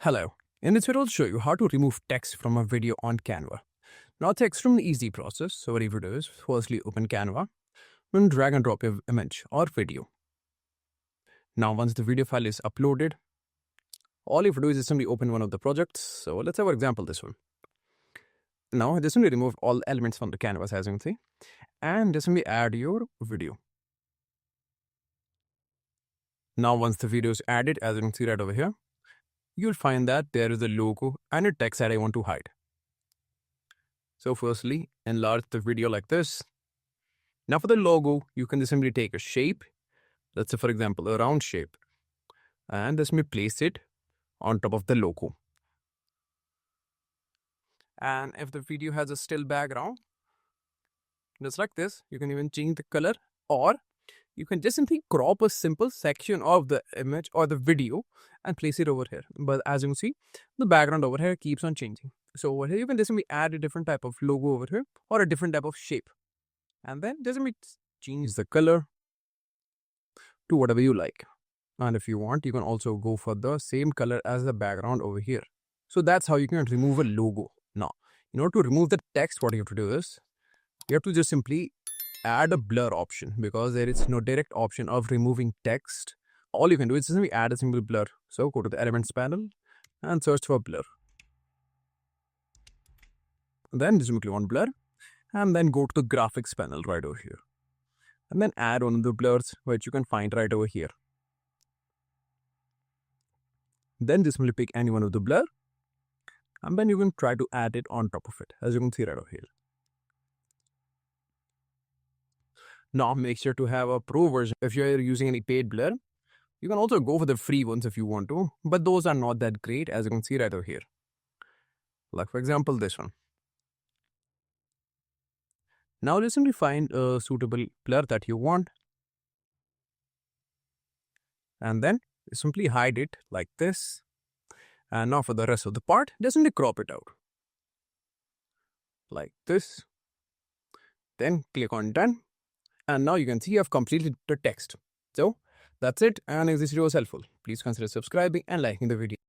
Hello. In this video, I'll show you how to remove text from a video on Canva. Now, it's an extremely easy process. So what you do is, firstly, open Canva and drag and drop your image or video. Now, once the video file is uploaded, all you have to do is simply open one of the projects. So let's have, for example, this one. Now, just simply remove all elements from the canvas, as you can see, and just simply add your video. Now, once the video is added, as you can see right over here, you'll find that there is a logo and a text that I want to hide. So firstly, enlarge the video like this. Now for the logo, you can just simply take a shape. Let's say, for example, a round shape. And just simply place it on top of the logo. And if the video has a still background, just like this, you can even change the color, or you can just simply crop a simple section of the image or the video and place it over here. But as you can see, the background over here keeps on changing. So over here, you can just simply add a different type of logo over here or a different type of shape. And then just simply change the color to whatever you like. And if you want, you can also go for the same color as the background over here. So that's how you can remove a logo. Now, in order to remove the text, what you have to do is, you have to just simply add a blur option, because there is no direct option of removing text. All you can do is simply add a simple blur. So go to the elements panel and search for blur. Then just simply on blur, and then go to the graphics panel right over here. And then add one of the blurs which you can find right over here. Then just simply pick any one of the blur, and then you can try to add it on top of it, as you can see right over here. Now make sure to have a pro version. If you're using any paid blur, you can also go for the free ones if you want to, but those are not that great, as you can see right over here. Like for example, this one. Now just simply find a suitable blur that you want, and then simply hide it like this. And now for the rest of the part, just simply crop it out like this. Then click on done. And now you can see I've completed the text. So that's it. And if this video was helpful, please consider subscribing and liking the video.